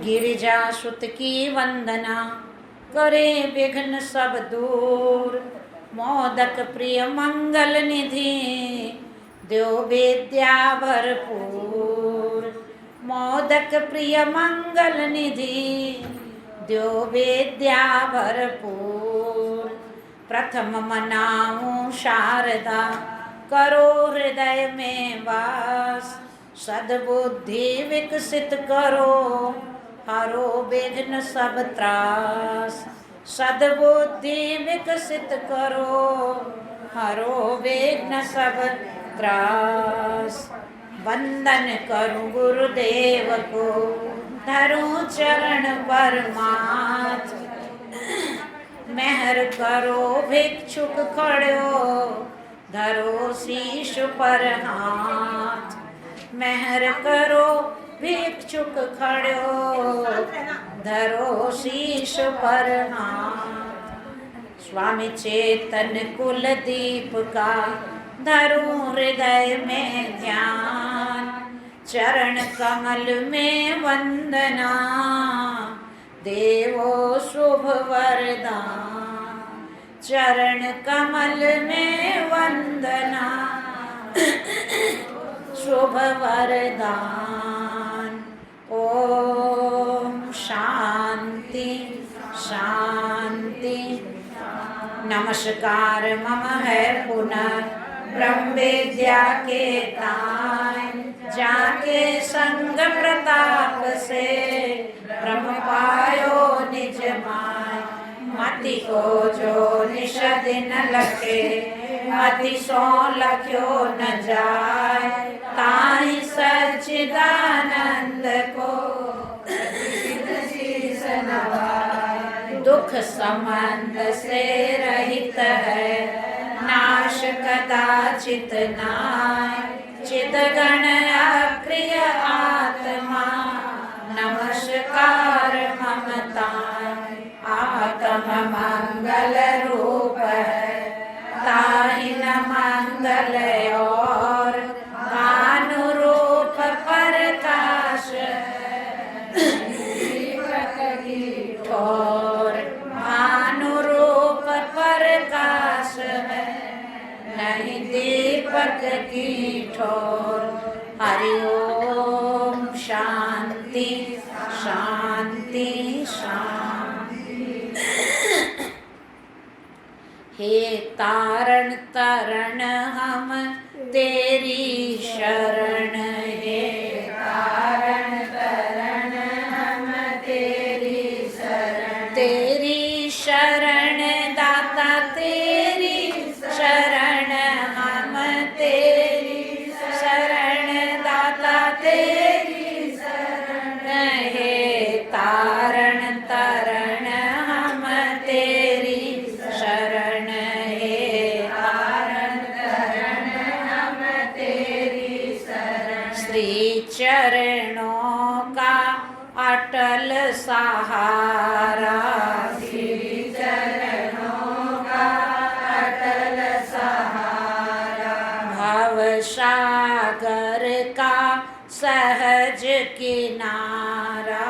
गिरिजा सुत की वंदना, करे विघ्न सब दूर। मोदक प्रिय मंगल निधि, द्यो विद्या भरपूर। मोदक प्रिय मंगल निधि, द्यो विद्या भरपूर। प्रथम मनाऊं शारदा, करो हृदय में वास। सद्बुद्धि विकसित करो, हरो विघ्न सब त्रास। सद्बुद्धि विकसित करो, हरो विघ्न सब त्रास। वंदन करूं गुरुदेव को, धरूं चरण परमाथ। मेहर करो भिक्षुक खड़ो, धरो शीश पर हाथ। मेहर करो भिक्षुक खड़ो, धरो शीश पर हाथ। स्वामी चेतन कुलदीप का, धरूं हृदय में ध्यान। चरण कमल में वंदना, देवो शुभ वरदान। चरण कमल में वंदना, शुभ वरदान। ओम शांति शांति। नमस्कार मम है पुनः ब्रह्म विद्या के ताय। जाके संग प्रताप से, ब्रह्म पायो निज माय। मति को जो निश दिन लखे, मति सो लख्यो न जाय। ताहि सच्चिदानंद को, दुख संबंध से रहित है, नाश कदाचित नाय। चितगण अप्रिय आत्मा, नमस्कार ममताय। आत्म मंगल रूप है, ताहि न मंगल और। भानुरूप प्रकाश और, भानुरूप प्रकाश है, नहीं दीपक की ठोर। हरि ओम शांति शांति शांति। हे तारण तरण हम तेरी शरण, हे तारण तरण हम तेरी शरण। तेरी शरण दाता, तेरी शरण हम तेरी शरण दाता, तेरी शरण। हे तारण तरण हम तेरी शरण, हे तारण तरण हम तेरी शरण। श्री चरणों का अटल सहारा, श्री चरणों का अटल सहारा। भव सागर का सहज किनारा,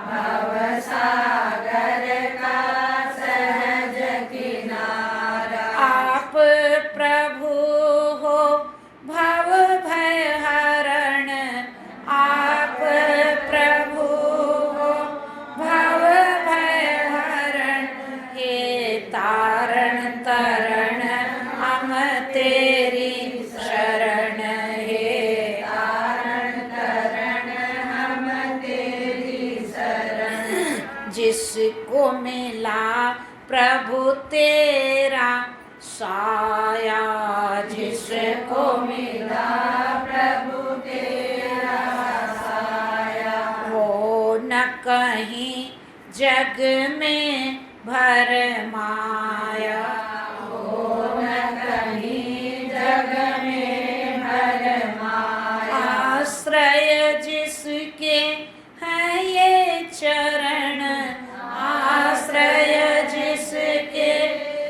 भव सागर का सहज किनारा। आप प्रभु हो भव भय हरण, आप प्रभु हो भव भय हरण। हे तारण तरण हम तेरी शरण, हे तारण तरण हम तेरी शरण। जिसको मिला प्रभु तेरा साया, जिसको मिला प्रभु तेरा साया। वो न कहीं जग में भरमाया, वो न कहीं जग में भरमाया। आश्रय जिसके है ये चरण, आश्रय जिसके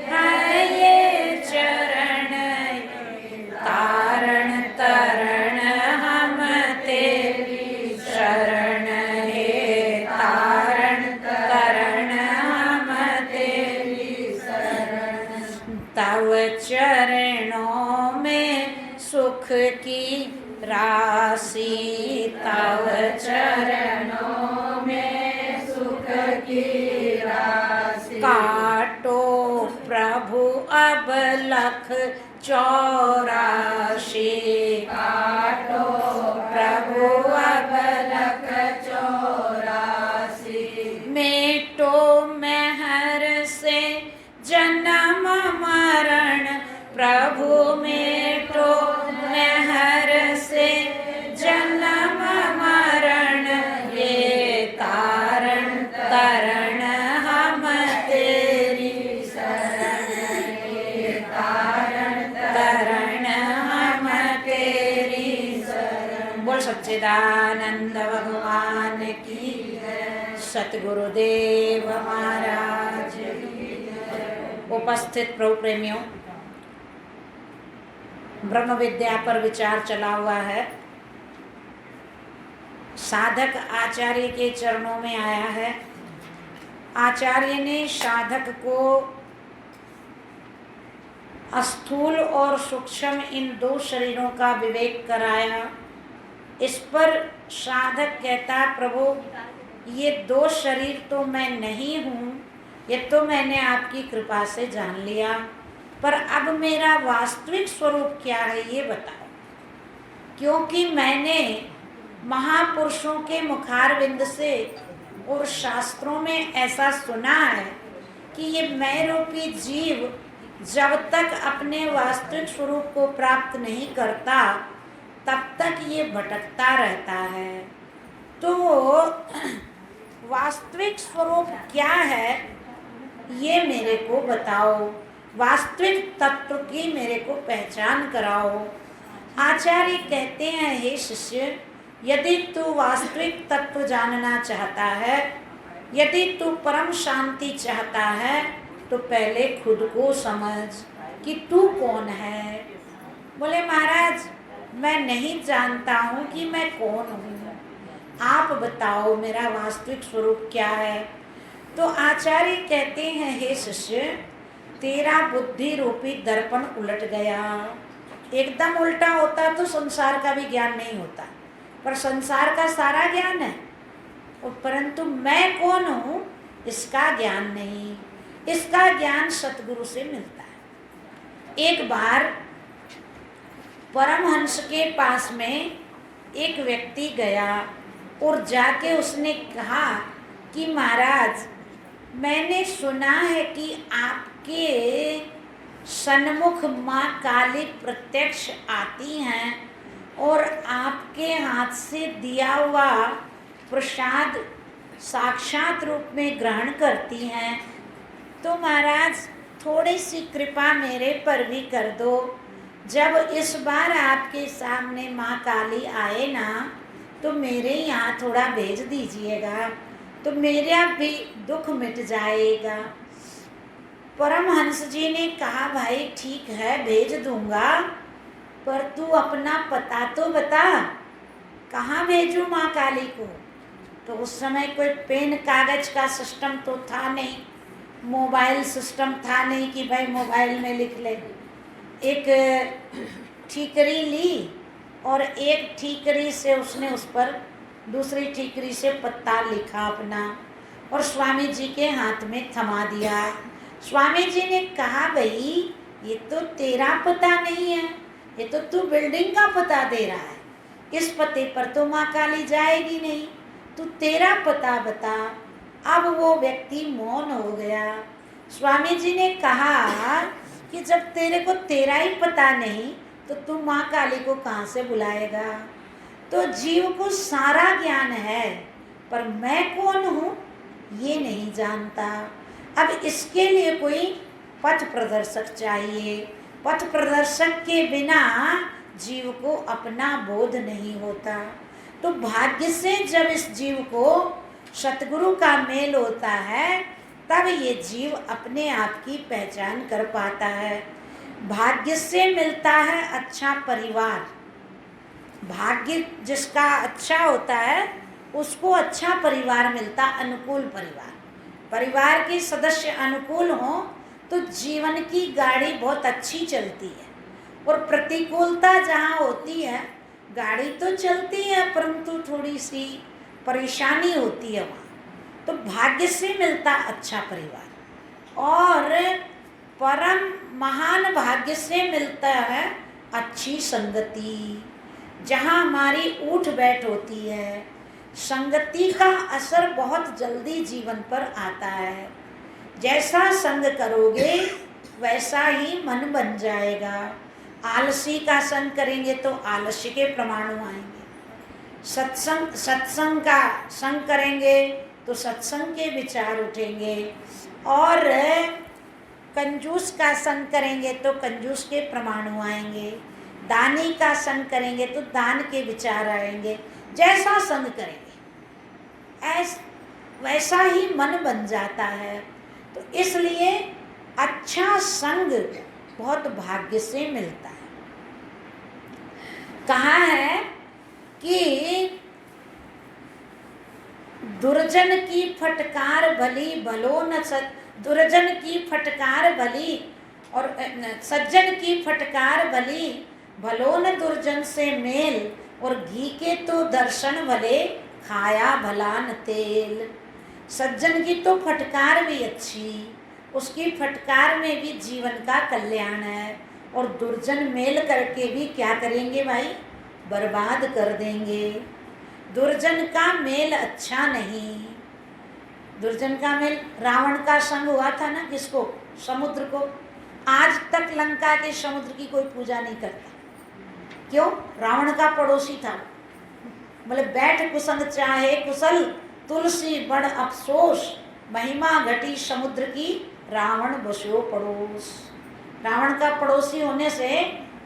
है ये चरण। तारण तरण हम तेरी शरण, हे तारण तव चरणों में सुख की राशि, तव चरणों में सुख की राशि। काटो प्रभु अब लख 84, काटो प्रभु अब लख 84। मेटो महर से जन्म मरण, प्रभु मेटो महर से जन्म मरण। ये तारण तरण हम तेरी शरण, ये तारण तरण हम तेरी शरण। बोल सच्चिदानंद भगवान की, सतगुरुदेव महाराज की। उपस्थित प्रभु प्रेमियों, ब्रह्म विद्या पर विचार चला हुआ है। साधक आचार्य के चरणों में आया है। आचार्य ने साधक को स्थूल और सूक्ष्म इन दो शरीरों का विवेक कराया। इस पर साधक कहता, प्रभु ये दो शरीर तो मैं नहीं हूँ, ये तो मैंने आपकी कृपा से जान लिया, पर अब मेरा वास्तविक स्वरूप क्या है ये बताओ। क्योंकि मैंने महापुरुषों के मुखारविंद से और शास्त्रों में ऐसा सुना है कि ये मैं रूपी जीव जब तक अपने वास्तविक स्वरूप को प्राप्त नहीं करता तब तक ये भटकता रहता है। तो वास्तविक स्वरूप क्या है ये मेरे को बताओ, वास्तविक तत्व की मेरे को पहचान कराओ। आचार्य कहते हैं, हे शिष्य, यदि तू वास्तविक तत्व जानना चाहता है, यदि तू परम शांति चाहता है, तो पहले खुद को समझ कि तू कौन है। बोले महाराज मैं नहीं जानता हूँ कि मैं कौन हूँ, आप बताओ मेरा वास्तविक स्वरूप क्या है। तो आचार्य कहते हैं, हे शिष्य, तेरा बुद्धि रूपी दर्पण उलट गया। एकदम उल्टा होता तो संसार का भी ज्ञान नहीं होता, पर संसार का सारा ज्ञान है, और परंतु मैं कौन हूँ इसका ज्ञान नहीं। इसका ज्ञान सतगुरु से मिलता है। एक बार परमहंस के पास में एक व्यक्ति गया और जाके उसने कहा कि महाराज मैंने सुना है कि आपके सन्मुख माँ काली प्रत्यक्ष आती हैं और आपके हाथ से दिया हुआ प्रसाद साक्षात रूप में ग्रहण करती हैं, तो महाराज थोड़ी सी कृपा मेरे पर भी कर दो। जब इस बार आपके सामने माँ काली आए ना तो मेरे यहाँ थोड़ा भेज दीजिएगा, तो मेरा भी दुख मिट जाएगा। परमहंस जी ने कहा, भाई ठीक है भेज दूंगा, पर तू अपना पता तो बता, कहाँ भेजूँ माँ काली को। तो उस समय कोई पेन कागज का सिस्टम तो था नहीं, मोबाइल सिस्टम था नहीं कि भाई मोबाइल में लिख ले। एक ठीकरी ली और एक ठीकरी से उसने उस पर दूसरी ठीकरी से पत्ता लिखा अपना और स्वामी जी के हाथ में थमा दिया। स्वामी जी ने कहा, भाई ये तो तेरा पता नहीं है, ये तो तू बिल्डिंग का पता दे रहा है, इस पते पर तो माँ काली जाएगी नहीं, तू तेरा पता बता। अब वो व्यक्ति मौन हो गया। स्वामी जी ने कहा कि जब तेरे को तेरा ही पता नहीं तो तू माँ काली को कहाँ से बुलाएगा। तो जीव को सारा ज्ञान है, पर मैं कौन हूँ ये नहीं जानता। अब इसके लिए कोई पथ प्रदर्शक चाहिए। पथ प्रदर्शक के बिना जीव को अपना बोध नहीं होता। तो भाग्य से जब इस जीव को सतगुरु का मेल होता है तब ये जीव अपने आप की पहचान कर पाता है। भाग्य से मिलता है अच्छा परिवार। भाग्य जिसका अच्छा होता है उसको अच्छा परिवार मिलता, अनुकूल परिवार। परिवार के सदस्य अनुकूल हों तो जीवन की गाड़ी बहुत अच्छी चलती है। और प्रतिकूलता जहाँ होती है, गाड़ी तो चलती है परंतु थोड़ी सी परेशानी होती है वहाँ। तो भाग्य से मिलता अच्छा परिवार, और परम महान भाग्य से मिलता है अच्छी संगति, जहाँ हमारी उठ बैठ होती है। संगति का असर बहुत जल्दी जीवन पर आता है। जैसा संग करोगे वैसा ही मन बन जाएगा। आलसी का संग करेंगे तो आलस्य के परमाणु आएंगे। सत्संग का संग करेंगे तो सत्संग के विचार उठेंगे, और कंजूस का संग करेंगे तो कंजूस के परमाणु आएंगे। दानी का संग करेंगे तो दान के विचार आएंगे। जैसा संग करेंगे वैसा ही मन बन जाता है। तो इसलिए अच्छा संग बहुत भाग्य से मिलता है। कहा है कि दुर्जन की फटकार भली भलो न दुर्जन की फटकार भली और सज्जन की फटकार भली भलो न दुर्जन से मेल, और घी के तो दर्शन भले खाया भला न तेल। सज्जन की तो फटकार भी अच्छी, उसकी फटकार में भी जीवन का कल्याण है। और दुर्जन मेल करके भी क्या करेंगे भाई, बर्बाद कर देंगे। दुर्जन का मेल अच्छा नहीं। दुर्जन का मेल, रावण का संग हुआ था ना किसको, समुद्र को। आज तक लंका के समुद्र की कोई पूजा नहीं करता। क्यों? रावण का पड़ोसी था। बोले बैठ कुसंग चाहे कुशल, तुलसी बड़ अफसोस, महिमा घटी समुद्र की, रावण बसो पड़ोस। रावण का पड़ोसी होने से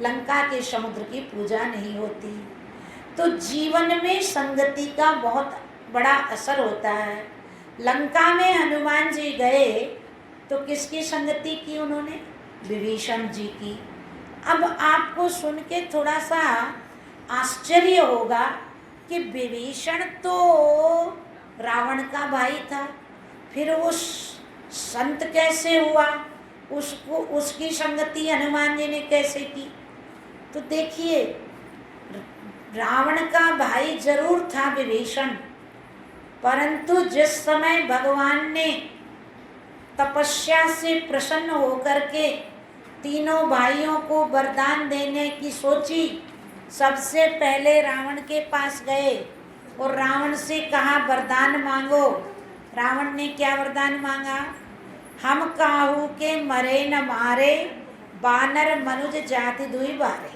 लंका के समुद्र की पूजा नहीं होती। तो जीवन में संगति का बहुत बड़ा असर होता है। लंका में हनुमान जी गए तो किसकी संगति की उन्होंने? विभीषण जी की। अब आपको सुन के थोड़ा सा आश्चर्य होगा कि विभीषण तो रावण का भाई था, फिर वो संत कैसे हुआ? उसको उसकी संगति हनुमान जी ने कैसे की? तो देखिए, रावण का भाई जरूर था विभीषण, परंतु जिस समय भगवान ने तपस्या से प्रसन्न होकर के तीनों भाइयों को वरदान देने की सोची, सबसे पहले रावण के पास गए और रावण से कहा वरदान मांगो। रावण ने क्या वरदान मांगा? हम काहू के मरे न मारे, बानर मनुज जाति दुई बारे।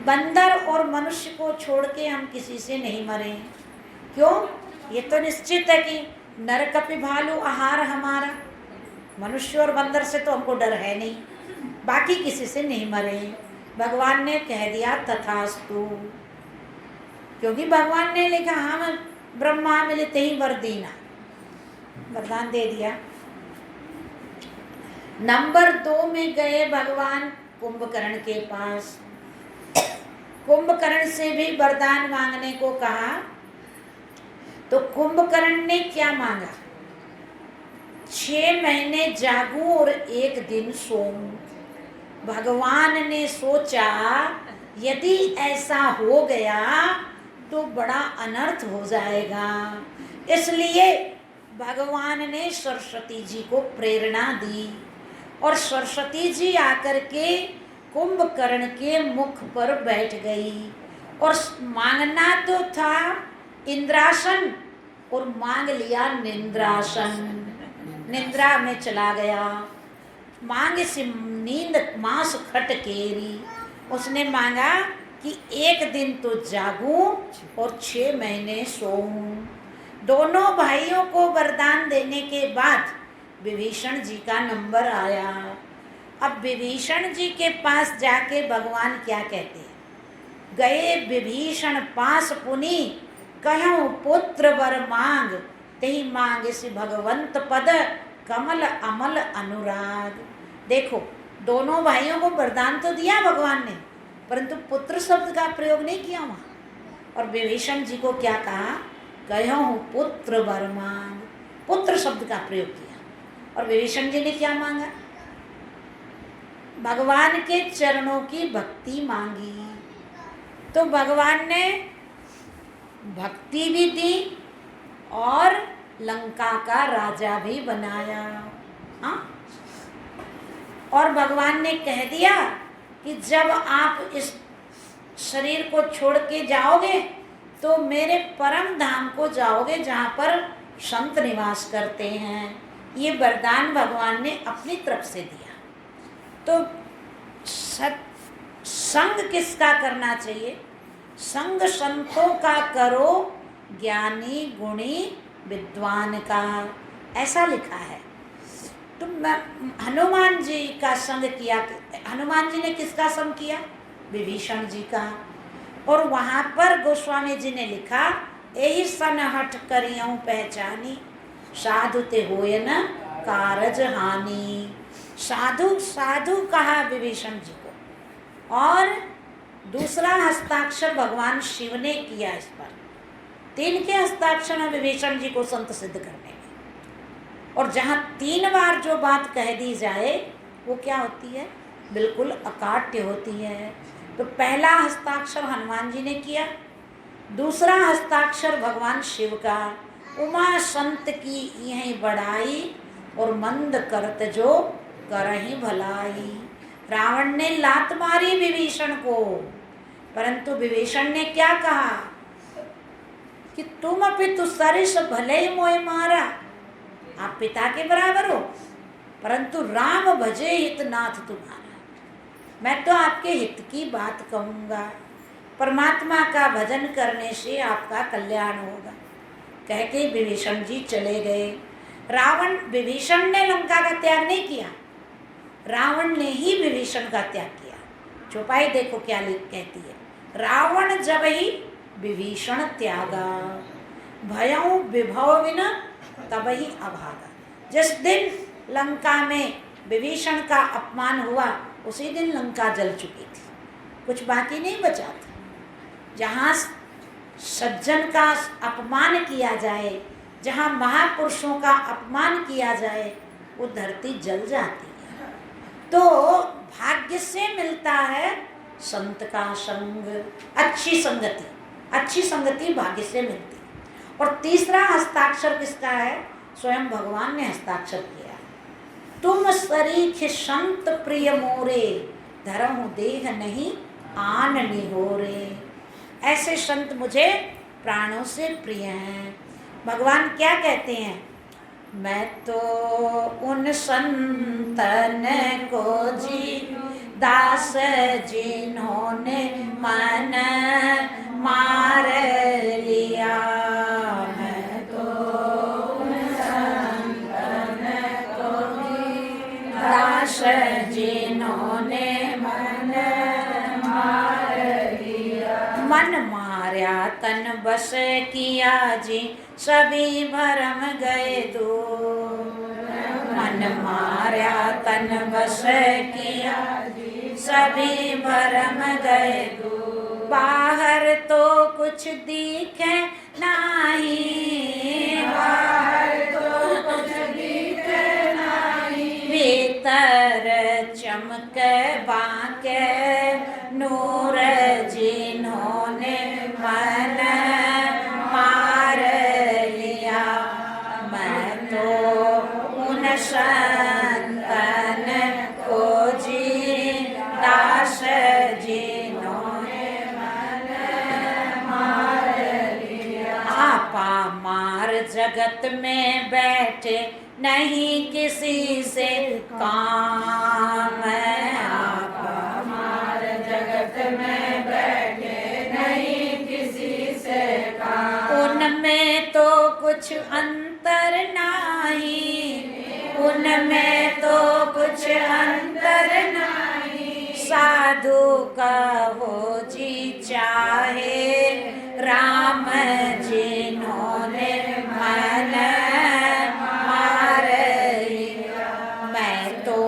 बंदर और मनुष्य को छोड़ के हम किसी से नहीं मरे। क्यों? ये तो निश्चित है कि नर कपि भालू आहार हमारा। मनुष्य और बंदर से तो हमको डर है नहीं, बाकी किसी से नहीं मरे। भगवान ने कह दिया तथास्तु, क्योंकि भगवान ने लिखा हम ब्रह्मा मिलते ही वर दीना, वरदान दे दिया। नंबर 2 में गए भगवान कुंभकर्ण के पास। कुंभकर्ण से भी वरदान मांगने को कहा, तो कुंभकर्ण ने क्या मांगा? 6 महीने जागूं और 1 दिन सोऊं। भगवान ने सोचा यदि ऐसा हो गया तो बड़ा अनर्थ हो जाएगा, इसलिए भगवान ने सरस्वती जी को प्रेरणा दी और सरस्वती जी आकर के कुंभकर्ण के मुख पर बैठ गई। और मांगना तो था इंद्रासन और मांग लिया निंद्रासन। निंद्रा में चला गया। मांग से नींद मांस खट केरी। उसने मांगा कि 1 दिन तो जागूं और 6 महीने सोऊं। दोनों भाइयों को वरदान देने के बाद विभीषण जी का नंबर आया। अब विभीषण जी के पास जाके भगवान क्या कहते हैं? गए विभीषण पास पुनि, कहूँ पुत्र वर मांग, तेहि मांग से भगवंत पद, कमल अमल अनुराग। देखो, दोनों भाइयों को वरदान तो दिया भगवान ने, परंतु पुत्र शब्द का प्रयोग नहीं किया वहाँ। और विभीषण जी को क्या कहा? कहूँ पुत्र वर मांग, पुत्र शब्द का प्रयोग किया। और विभीषण जी ने क्या मांगा? भगवान के चरणों की भक्ति मांगी। तो भगवान ने भक्ति भी दी और लंका का राजा भी बनाया। हाँ, और भगवान ने कह दिया कि जब आप इस शरीर को छोड़ के जाओगे तो मेरे परम धाम को जाओगे जहाँ पर संत निवास करते हैं। ये वरदान भगवान ने अपनी तरफ से दिया। तो संग किसका करना चाहिए? संग संतों का करो, ज्ञानी गुणी विद्वान का, ऐसा लिखा है। तो हनुमान जी का संग किया। हनुमान जी ने किसका संग किया? विभीषण जी का। और वहाँ पर गोस्वामी जी ने लिखा, यही सन हट करियऊं पहचानी, साधु ते होय न कारज हानि। साधु साधु कहा विभीषण जी को। और दूसरा हस्ताक्षर भगवान शिव ने किया इस पर। 3 के हस्ताक्षर है विभीषण जी को संत सिद्ध करने में। और जहाँ 3 बार जो बात कह दी जाए वो क्या होती है? बिल्कुल अकाट्य होती है। तो पहला हस्ताक्षर हनुमान जी ने किया, दूसरा हस्ताक्षर भगवान शिव का, उमा संत की यही बढ़ाई, और मंद करत जो करहि भलाई। रावण ने लात मारी विभीषण को, परंतु विभीषण ने क्या कहा कि तुम अपितु सरिस भले ही मोय मारा, आप पिता के बराबर हो, परंतु राम भजे हितनाथ तुम्हारा। मैं तो आपके हित की बात कहूँगा, परमात्मा का भजन करने से आपका कल्याण होगा। कह के विभीषण जी चले गए। विभीषण ने लंका का त्याग नहीं किया, रावण ने ही विभीषण का त्याग किया। चौपाई देखो क्या कहती है, रावण जब ही विभीषण त्यागा, भयऊ विभव विना तब ही अभागा। जिस दिन लंका में विभीषण का अपमान हुआ उसी दिन लंका जल चुकी थी, कुछ बाकी नहीं बचा था। जहाँ सज्जन का अपमान किया जाए, जहाँ महापुरुषों का अपमान किया जाए, वो धरती जल जाती है। तो भाग्य से मिलता है संत का संग, अच्छी संगति। अच्छी संगति भाग्य से मिलती है। और तीसरा हस्ताक्षर किसका है? स्वयं भगवान ने हस्ताक्षर किया। तुम सरीख संत प्रिय मोरे, धरहु देह नहीं आन निहोरे। ऐसे संत मुझे प्राणों से प्रिय हैं। भगवान क्या कहते हैं? मैं तो उन संतन को जी दास जिन्होंने मन मार लिया। मैं तो उन संतन को जी दास जिन्होंने मन मार लिया। मन मार्या तन बस किया जी, सभी भरम गए दूर। मन मार्या तन बस किया जी, सभी भरम गए दूर। बाहर तो कुछ दिखे नहीं, बाहर तो कुछ दिखे नहीं, भीतर चमक बाके नूर जिन्होंने मन मार लिया। मैं तो उन संतन को जी दास जिन्होंने मन मार लिया। आपा मार जगत में बैठे नहीं किसी से काम। आपा मार जगत में बैठे नहीं किसी से काम। उनमें तो कुछ अंतर नहीं, उनमें तो कुछ अंतर नहीं। साधु कहो जी चाहे राम जिन्होंने मन मार लिया। मैं तो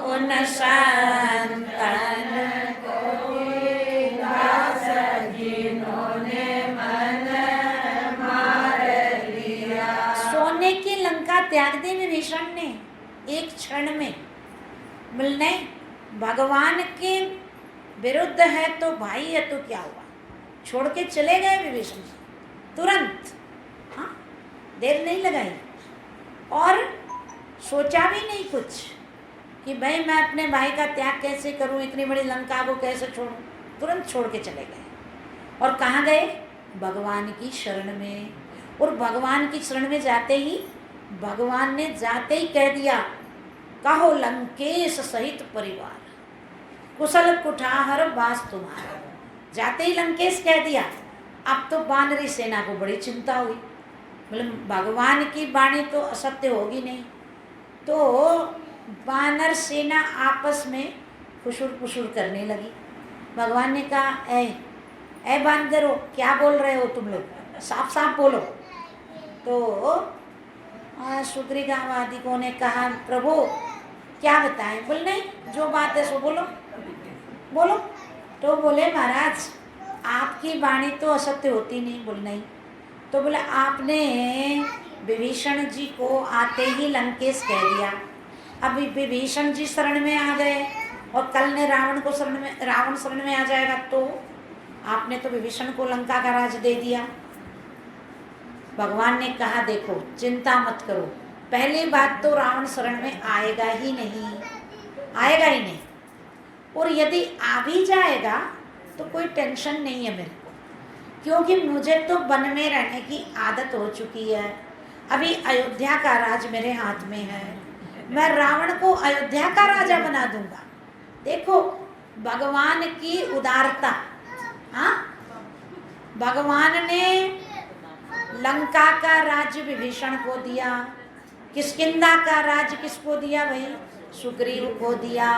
उन संतन को दास जिन्होंने मन मार लिया। सोने की लंका त्याग दी विभीषण ने, मिलने भगवान के विरुद्ध है तो भाई है तो क्या हुआ, छोड़ के चले गए विभीषण तुरंत। हाँ, देर नहीं लगाई और सोचा भी नहीं कुछ कि भाई मैं अपने भाई का त्याग कैसे करूं, इतनी बड़ी लंका को कैसे छोड़ूं। तुरंत छोड़ के चले गए और कहाँ गए, भगवान की शरण में। और भगवान की शरण में जाते ही भगवान ने जाते ही कह दिया, कहो लंकेश सहित परिवार, कुशल कुठार बास तुम्हारा। जाते ही लंकेश कह दिया। अब तो वानरी सेना को बड़ी चिंता हुई, मतलब भगवान की वाणी तो असत्य होगी नहीं। तो वानर सेना आपस में खुशुर खुशुर करने लगी। भगवान ने कहा, ए बांदरो, क्या बोल रहे हो तुम लोग, साफ साफ बोलो। तो सुग्रीवादिकों ने कहा, प्रभु क्या बताएं। बोल नहीं, जो बात है सो बोलो बोलो। तो बोले, महाराज आपकी वाणी तो असत्य होती नहीं। बोल नहीं। तो बोले, आपने विभीषण जी को आते ही लंकेश कह दिया, अभी विभीषण जी शरण में आ गए और कल ने रावण शरण में आ जाएगा, तो आपने तो विभीषण को लंका का राज दे दिया। भगवान ने कहा, देखो चिंता मत करो, पहली बात तो रावण शरण में आएगा ही नहीं, आएगा ही नहीं। और यदि आ भी जाएगा तो कोई टेंशन नहीं है मेरे को, क्योंकि मुझे तो वन में रहने की आदत हो चुकी है। अभी अयोध्या का राज मेरे हाथ में है, मैं रावण को अयोध्या का राजा बना दूंगा। देखो भगवान की उदारता। हाँ, भगवान ने लंका का राज्य विभीषण को दिया, किष्किंधा का राज्य किसको दिया भाई, सुग्रीव को दिया।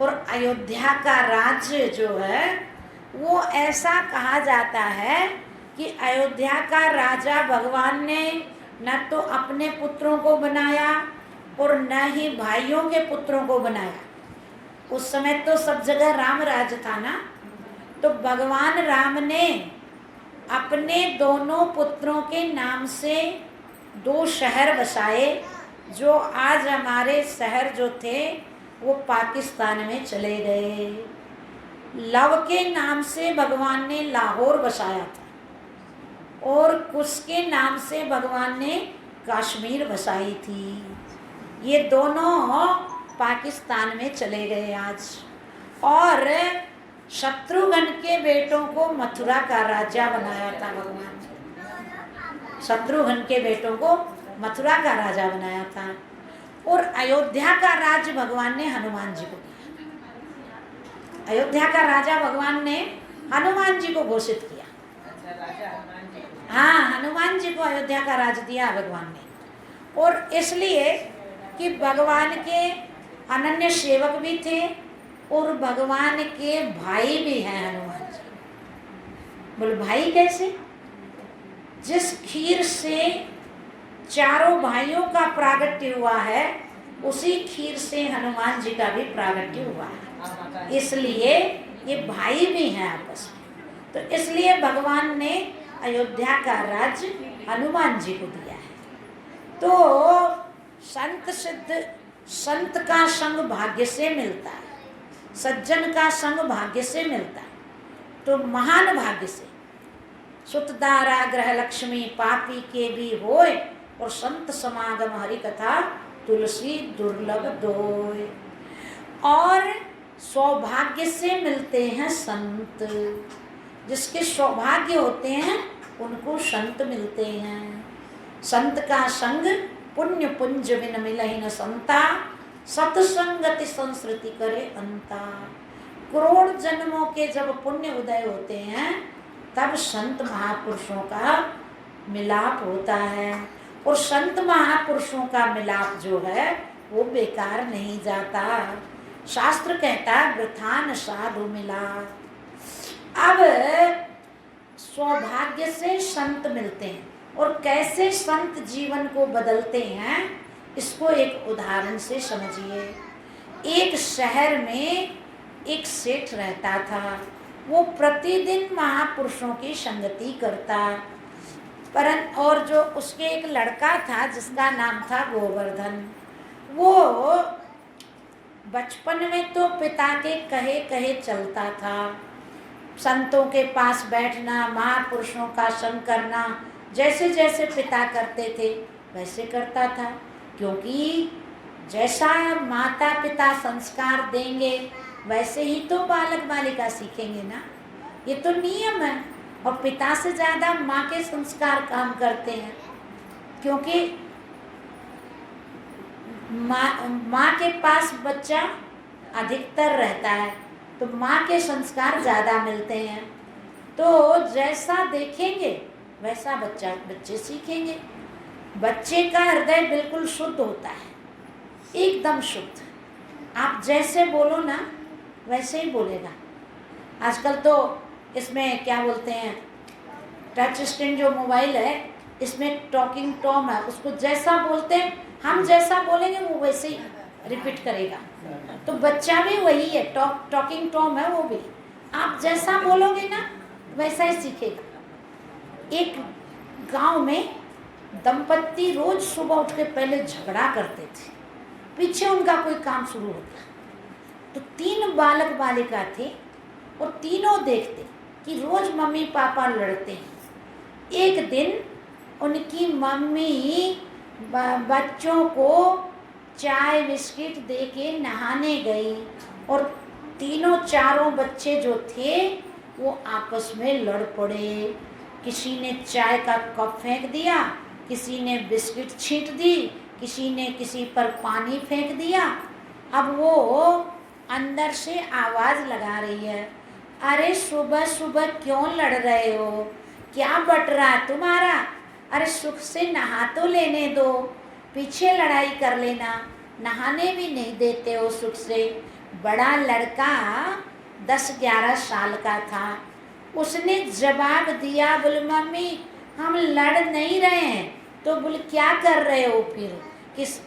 और अयोध्या का राज्य जो है वो ऐसा कहा जाता है कि अयोध्या का राजा भगवान ने न तो अपने पुत्रों को बनाया और न ही भाइयों के पुत्रों को बनाया। उस समय तो सब जगह राम राज था ना, तो भगवान राम ने अपने दोनों पुत्रों के नाम से 2 शहर बसाए, जो आज हमारे शहर जो थे वो पाकिस्तान में चले गए। लव के नाम से भगवान ने लाहौर बसाया था और कुश के नाम से भगवान ने कश्मीर बसाई थी। ये दोनों पाकिस्तान में चले गए आज। और शत्रुघ्न के बेटों को मथुरा का राजा बनाया था भगवान ने, शत्रुघ्न के बेटों को मथुरा का राजा बनाया था। और अयोध्या का राज्य भगवान ने हनुमान जी को दिया। अयोध्या का राजा भगवान ने हनुमान जी को घोषित किया। हाँ, हनुमान जी को अयोध्या का राज दिया भगवान ने। और इसलिए कि भगवान के अनन्य सेवक भी थे और भगवान के भाई भी हैं हनुमान जी। बोले भाई कैसे? जिस खीर से चारों भाइयों का प्रागट्य हुआ है, उसी खीर से हनुमान जी का भी प्रागट्य हुआ है, इसलिए ये भाई भी हैं आपस में। तो इसलिए भगवान ने अयोध्या का राज्य हनुमान जी को दिया है। तो संत सिद्ध, संत का संग भाग्य से मिलता है, सज्जन का संग भाग्य से मिलता है, तो महान भाग्य से। सुतदारा ग्रह लक्ष्मी पापी के भी होए, और संत समागम हरि कथा तुलसी दुर्लभ दोय। और सौभाग्य से मिलते हैं संत, जिसके सौभाग्य होते हैं उनको संत मिलते हैं। संत का संग पुण्य पुंज बिन मिलहि न संता, सत्संगति संस्कृति करे अंता। करोड़ जन्मों के जब पुण्य उदय होते हैं तब संत महापुरुषों का मिलाप होता है। और संत महापुरुषों का मिलाप जो है वो बेकार नहीं जाता। शास्त्र कहता है वृथा न साधु मिला। अब सौभाग्य से संत मिलते हैं, और कैसे संत जीवन को बदलते हैं इसको एक उदाहरण से समझिए। एक शहर में एक सेठ रहता था, वो प्रतिदिन महापुरुषों की संगति करता। और जो उसके एक लड़का था जिसका नाम था गोवर्धन, वो बचपन में तो पिता के कहे कहे चलता था, संतों के पास बैठना, महापुरुषों का संग करना, जैसे जैसे पिता करते थे वैसे करता था, क्योंकि जैसा माता पिता संस्कार देंगे वैसे ही तो बालक बालिका सीखेंगे ना, ये तो नियम है। और पिता से ज़्यादा माँ के संस्कार काम करते हैं, क्योंकि माँ के पास बच्चा अधिकतर रहता है तो माँ के संस्कार ज़्यादा मिलते हैं। तो जैसा देखेंगे वैसा बच्चे सीखेंगे। बच्चे का हृदय बिल्कुल शुद्ध होता है, एकदम शुद्ध। आप जैसे बोलो ना वैसे ही बोलेगा। आजकल तो इसमें क्या बोलते हैं, टच स्क्रीन जो मोबाइल है इसमें टॉकिंग टॉम है, उसको जैसा बोलते हैं हम जैसा बोलेंगे वो वैसे ही रिपीट करेगा। तो बच्चा भी वही है, टॉकिंग टॉम है वो भी। आप जैसा बोलोगे ना वैसा ही सीखेगा। एक गांव में दंपत्ति रोज सुबह उठ के पहले झगड़ा करते थे, पीछे उनका कोई काम शुरू होता। तो 3 बालक बालिका थे और तीनों देखते कि रोज मम्मी पापा लड़ते हैं। एक दिन उनकी मम्मी बच्चों को चाय बिस्किट दे के नहाने गई और तीनों चारों बच्चे जो थे वो आपस में लड़ पड़े। किसी ने चाय का कप फेंक दिया, किसी ने बिस्किट छींट दी, किसी ने किसी पर पानी फेंक दिया। अब वो अंदर से आवाज़ लगा रही है, अरे सुबह सुबह क्यों लड़ रहे हो, क्या बट रहा तुम्हारा, अरे सुख से नहा तो लेने दो, पीछे लड़ाई कर लेना, नहाने भी नहीं देते हो सुख से। बड़ा लड़का 10-11 साल का था, उसने जवाब दिया, बोले मम्मी हम लड़ नहीं रहे हैं। तो बोले क्या कर रहे हो फिर,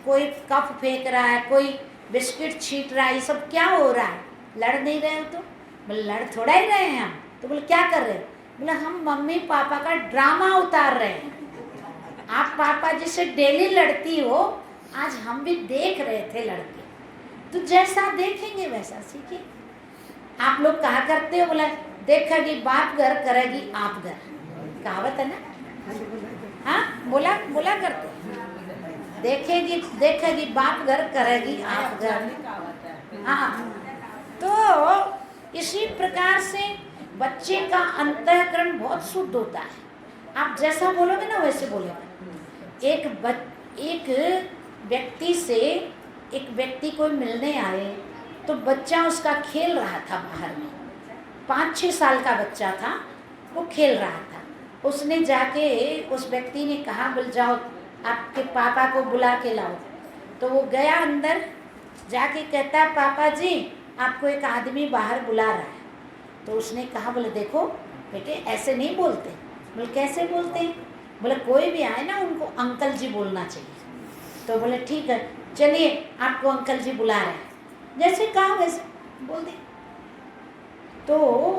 कोई कप फेंक रहा है, कोई बिस्किट छींट रहा है, ये सब क्या हो रहा है, लड़ नहीं रहे हो? तो बोले लड़ थोड़ा ही रहे हैं हम। तो बोले क्या कर रहे हो? बोले हम मम्मी पापा का ड्रामा उतार रहे हैं। आप पापा जिससे डेली लड़ती हो आज हम भी देख रहे थे लड़के। तो जैसा देखेंगे वैसा सीखेंगे। आप लोग कहा करते हो, बोला देखेगी बाप घर करेगी आप घर, कहावत है ना। हाँ बोला करते, देखेगी बाप घर करेगी आप घर। हाँ, तो इसी प्रकार से बच्चे का अंतःकरण बहुत शुद्ध होता है। आप जैसा बोलोगे ना वैसे बोलेगा। एक व्यक्ति से एक व्यक्ति को मिलने आए तो बच्चा उसका खेल रहा था बाहर में, 5-6 साल का बच्चा था, वो खेल रहा था। उसने जाके उस व्यक्ति ने कहा, बोल जाओ आपके पापा को बुला के लाओ। तो वो गया अंदर, जाके कहता है पापा जी आपको एक आदमी बाहर बुला रहा है। तो उसने कहा, बोले देखो बेटे ऐसे नहीं बोलते। बोले कैसे बोलते हैं? बोले कोई भी आए ना उनको अंकल जी बोलना चाहिए। तो बोले ठीक है चलिए आपको अंकल जी बुला रहे हैं, जैसे कहा वैसे बोल दी। तो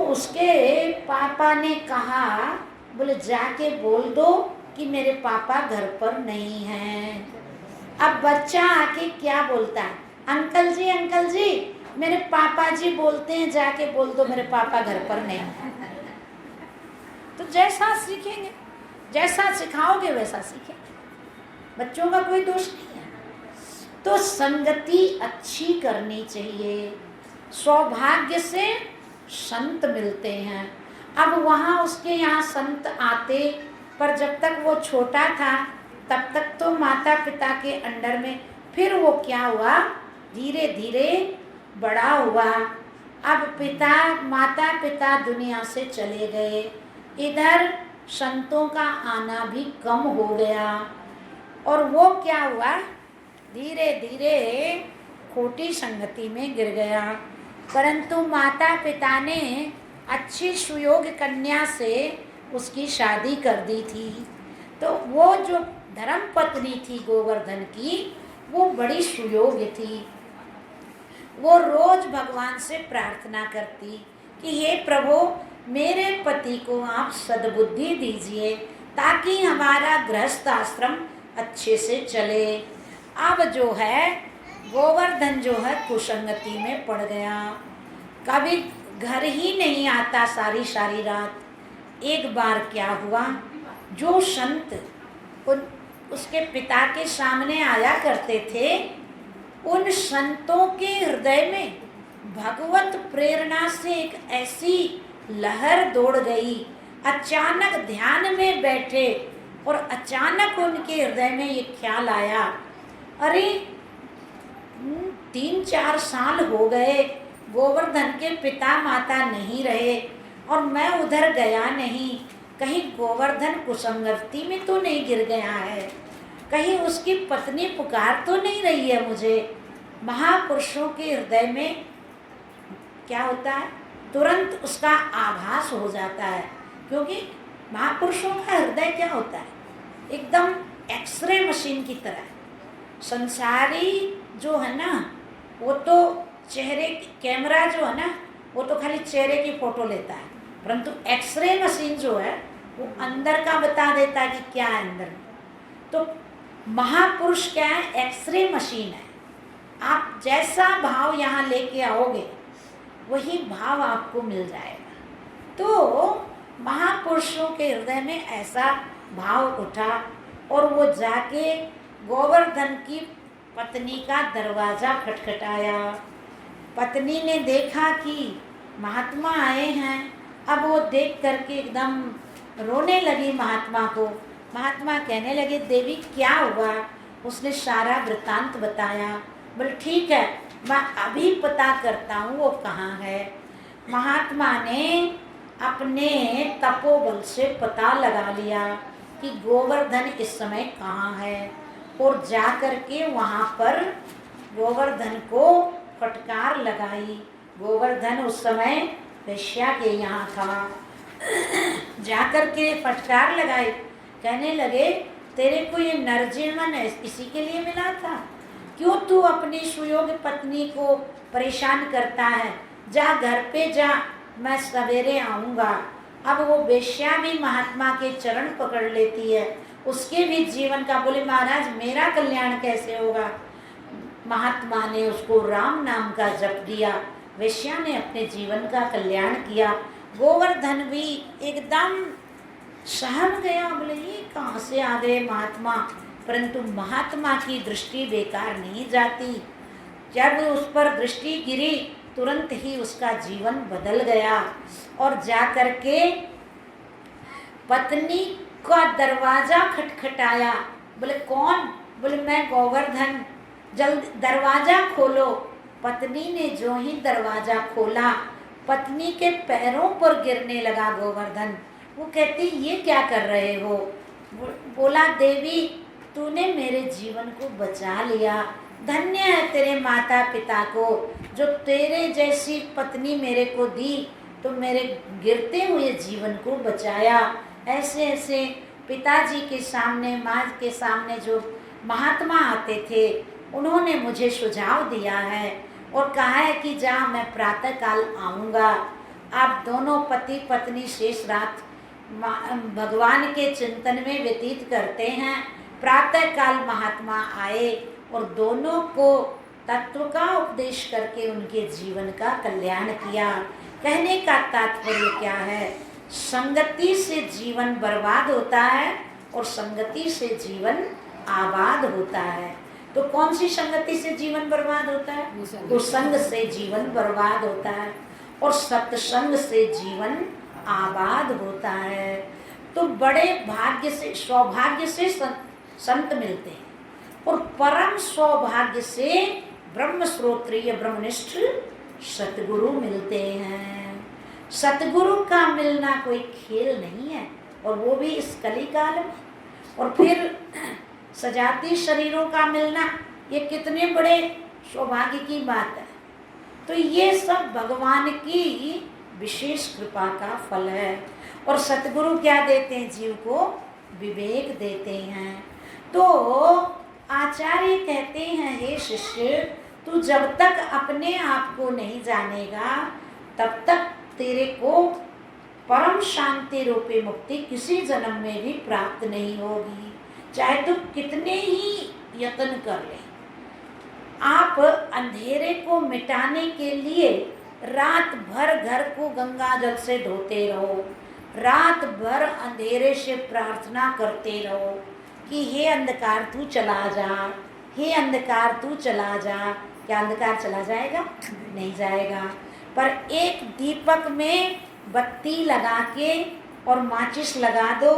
उसके पापा ने कहा, बोले जाके बोल दो कि मेरे पापा घर पर नहीं हैं। अब बच्चा आके क्या बोलता है, अंकल जी मेरे पापा जी बोलते हैं, जाके बोल दो मेरे पापा घर पर नहीं हैं। तो जैसा सीखेंगे, जैसा सिखाओगे वैसा सीखेंगे। बच्चों का कोई दोष नहीं है। तो संगति अच्छी करनी चाहिए। सौभाग्य से संत मिलते हैं। अब वहाँ उसके यहाँ संत आते, पर जब तक वो छोटा था तब तक तो माता पिता के अंडर में, फिर वो क्या हुआ धीरे धीरे बड़ा हुआ। अब माता पिता दुनिया से चले गए, इधर संतों का आना भी कम हो गया और वो क्या हुआ धीरे धीरे खोटी संगति में गिर गया। परंतु माता पिता ने अच्छी सुयोग कन्या से उसकी शादी कर दी थी। तो वो जो धर्म पत्नी थी गोवर्धन की, वो बड़ी सुयोग्य थी। वो रोज भगवान से प्रार्थना करती कि हे प्रभु मेरे पति को आप सद्बुद्धि दीजिए ताकि हमारा गृहस्थ आश्रम अच्छे से चले। अब जो है गोवर्धन जो है कुसंगति में पड़ गया, कभी घर ही नहीं आता सारी सारी रात। एक बार क्या हुआ, जो संत उसके पिता के सामने आया करते थे, उन संतों के हृदय में भगवत प्रेरणा से एक ऐसी लहर दौड़ गई। अचानक ध्यान में बैठे और अचानक उनके हृदय में ये ख्याल आया, अरे 3-4 साल हो गए, गोवर्धन के पिता माता नहीं रहे और मैं उधर गया नहीं, कहीं गोवर्धन कुसंगति में तो नहीं गिर गया है, कहीं उसकी पत्नी पुकार तो नहीं रही है मुझे। महापुरुषों के हृदय में क्या होता है, तुरंत उसका आभास हो जाता है, क्योंकि महापुरुषों का हृदय क्या होता है, एकदम एक्सरे मशीन की तरह। संसारी जो है ना, वो तो चेहरे कैमरा जो है ना, वो तो खाली चेहरे की फोटो लेता है, परंतु एक्सरे मशीन जो है वो अंदर का बता देता है कि क्या है अंदर में। तो महापुरुष क्या है, एक्सरे मशीन है। आप जैसा भाव यहाँ लेके आओगे वही भाव आपको मिल जाएगा। तो महापुरुषों के हृदय में ऐसा भाव उठा और वो जाके गोवर्धन की पत्नी का दरवाजा खटखटाया। पत्नी ने देखा कि महात्मा आए हैं, अब वो देख करके एकदम रोने लगी महात्मा को। महात्मा कहने लगे, देवी क्या हुआ? उसने सारा वृत्तांत बताया। बोले ठीक है, मैं अभी पता करता हूँ वो कहाँ है। महात्मा ने अपने तपोबल से पता लगा लिया कि गोवर्धन इस समय कहाँ है, और जा कर के वहाँ पर गोवर्धन को फटकार लगाई। गोवर्धन उस समय वेश्या के यहाँ था। जाकर के फटकार लगाई, कहने लगे, तेरे को ये नरजीवन इसी के लिए मिला था? क्यों तू अपनी सुयोग्य पत्नी को परेशान करता है? जा घर पे जा, मैं सवेरे आऊँगा। अब वो वेश्या भी महात्मा के चरण पकड़ लेती है, उसके भी जीवन का। बोले महाराज मेरा कल्याण कैसे होगा? महात्मा ने उसको राम नाम का जप दिया, वेश्या ने अपने जीवन का कल्याण किया। गोवर्धन भी एकदम सहम गया, बोले ये कहाँ से आ गए महात्मा। परंतु महात्मा की दृष्टि बेकार नहीं जाती। जब उस पर दृष्टि गिरी तुरंत ही उसका जीवन बदल गया। और जाकर के पत्नी का दरवाजा खटखटाया। बोले कौन? बोले मैं गोवर्धन, जल्द दरवाजा खोलो। पत्नी ने जो ही दरवाजा खोला, पत्नी के पैरों पर गिरने लगा गोवर्धन। वो कहती ये क्या कर रहे हो? बोला देवी तूने मेरे जीवन को बचा लिया, धन्य है तेरे माता पिता को जो तेरे जैसी पत्नी मेरे को दी, तो मेरे गिरते हुए जीवन को बचाया। ऐसे ऐसे पिताजी के सामने, माँ के सामने जो महात्मा आते थे, उन्होंने मुझे सुझाव दिया है और कहा है कि जा मैं प्रातःकाल आऊँगा। आप दोनों पति पत्नी शेष रात भगवान के चिंतन में व्यतीत करते हैं। प्रातःकाल महात्मा आए और दोनों को तत्व का उपदेश करके उनके जीवन का कल्याण किया। कहने का तात्पर्य क्या है? संगति से जीवन बर्बाद होता है और संगति से जीवन आबाद होता है। तो कौन सी संगति से जीवन बर्बाद होता है? कुसंग से जीवन बर्बाद होता है और सत्संग से जीवन आबाद होता है। तो बड़े भाग्य से, सौभाग्य से संत मिलते हैं और परम सौभाग्य से ब्रह्म श्रोत्रिय ब्रह्मनिष्ठ सतगुरु मिलते हैं। सतगुरु का मिलना कोई खेल नहीं है, और वो भी इस कलिकाल में। और फिर सजाती शरीरों का मिलना, ये कितने बड़े सौभाग्य की बात है। तो ये सब भगवान की विशेष कृपा का फल है। और सतगुरु क्या देते हैं? जीव को विवेक देते हैं। तो आचार्य कहते हैं, हे शिष्य तू जब तक अपने आप को नहीं जानेगा तब तक तेरे को परम शांति रूपी मुक्ति किसी जन्म में भी प्राप्त नहीं होगी, चाहे तू कितने ही यत्न कर ले। आप अंधेरे को मिटाने के लिए रात भर घर को गंगा जल से धोते रहो, रात भर अंधेरे से प्रार्थना करते रहो कि हे अंधकार तू चला जा, हे अंधकार तू चला जा। क्या अंधकार चला जाएगा? नहीं जाएगा। पर एक दीपक में बत्ती लगा के और माचिस लगा दो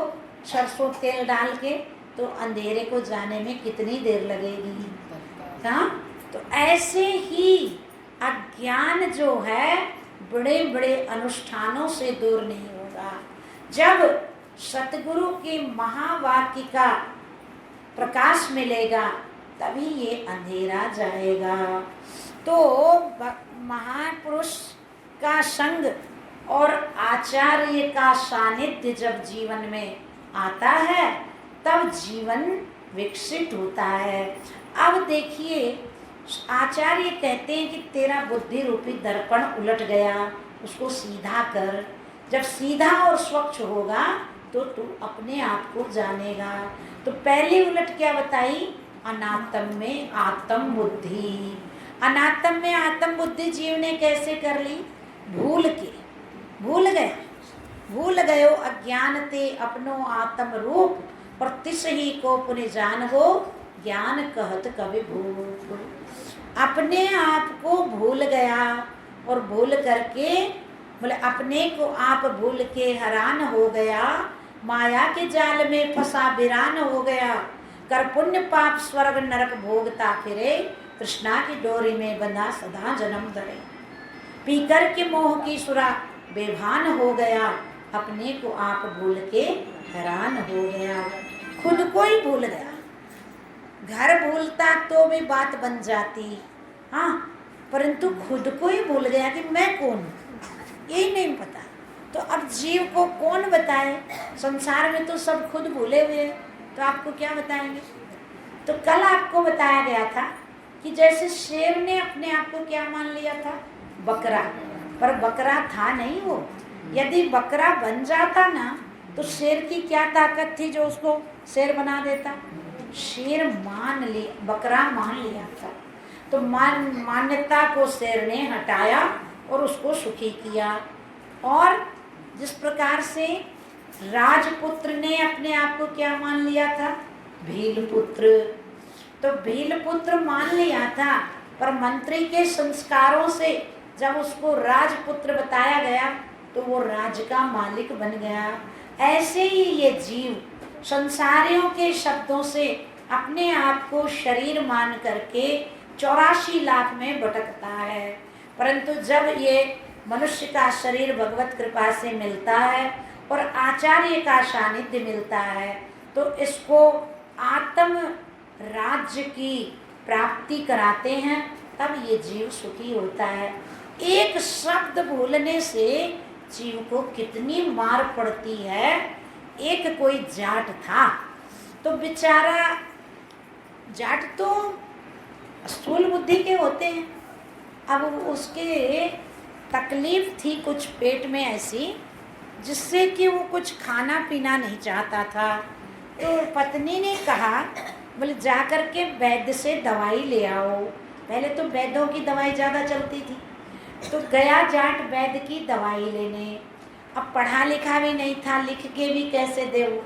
सरसों तेल डाल के, तो अंधेरे को जाने में कितनी देर लगेगी? हाँ, तो ऐसे ही अज्ञान जो है बड़े बड़े अनुष्ठानों से दूर नहीं होगा। जब सतगुरु के महावाक्य का प्रकाश मिलेगा तभी ये अंधेरा जाएगा। तो महापुरुष का संग और आचार्य का सानिध्य जब जीवन में आता है तब जीवन विकसित होता है। अब देखिए, आचार्य कहते हैं कि तेरा बुद्धि रूपी दर्पण उलट गया, उसको सीधा कर। जब सीधा और स्वच्छ होगा तो तू अपने आप को जानेगा। तो पहले उलट क्या बताई? अनात्म में आत्म बुद्धि। अनात्म में आत्म बुद्धि जीव ने कैसे कर ली? भूल के, भूल गया, भूल गयो अज्ञान ते अपनो आत्म रूप और तिस ही को पुनि जान हो ज्ञान कहत कवि भूप। अपने आप को भूल गया और भूल करके बोले अपने को आप भूल के हैरान हो गया, माया के जाल में फंसा वीरान हो गया, कर पुण्य पाप स्वर्ग नरक भोगता फिरे, कृष्णा की डोरी में बंधा सदा जन्म धरे। पीकर के मोह की सुरा बेभान हो गया, अपने को आप भूल के हैरान हो गया। खुद को ही भूल गया। घर भूलता तो भी बात बन जाती, हाँ, परंतु खुद को ही भूल गया कि मैं कौन हूँ, यही नहीं पता। तो अब जीव को कौन बताए? संसार में तो सब खुद भूले हुए, तो आपको क्या बताएंगे? तो कल आपको बताया गया था कि जैसे शेर ने अपने आप को क्या मान लिया था? बकरा, पर बकरा था नहीं वो। यदि बकरा बन जाता ना तो शेर की क्या ताकत थी जो उसको शेर बना देता? शेर मान लिया, बकरा मान लिया था। तो मान्यता को शेर ने हटाया और उसको सुखी किया। और जिस प्रकार से राजपुत्र ने अपने आप को क्या मान लिया था? भील पुत्र। तो भील पुत्र मान लिया था, पर मंत्री के संस्कारों से जब उसको राजपुत्र बताया गया तो वो राज का मालिक बन गया। ऐसे ही ये जीव संसारियों के शब्दों से अपने आप को शरीर मान करके 84 लाख में भटकता है। परंतु जब ये मनुष्य का शरीर भगवत कृपा से मिलता है और आचार्य का सानिध्य मिलता है तो इसको आत्म राज्य की प्राप्ति कराते हैं, तब ये जीव सुखी होता है। एक शब्द भूलने से जीव को कितनी मार पड़ती है। एक कोई जाट था, तो बेचारा, जाट तो स्थूल बुद्धि के होते हैं। अब उसके तकलीफ थी कुछ पेट में ऐसी, जिससे कि वो कुछ खाना पीना नहीं चाहता था। तो पत्नी ने कहा, बोले जा कर के वैद्य से दवाई ले आओ। पहले तो वैद्यों की दवाई ज़्यादा चलती थी। तो गया जाट वैद्य की दवाई लेने। अब पढ़ा लिखा भी नहीं था, लिख के भी कैसे दे वो।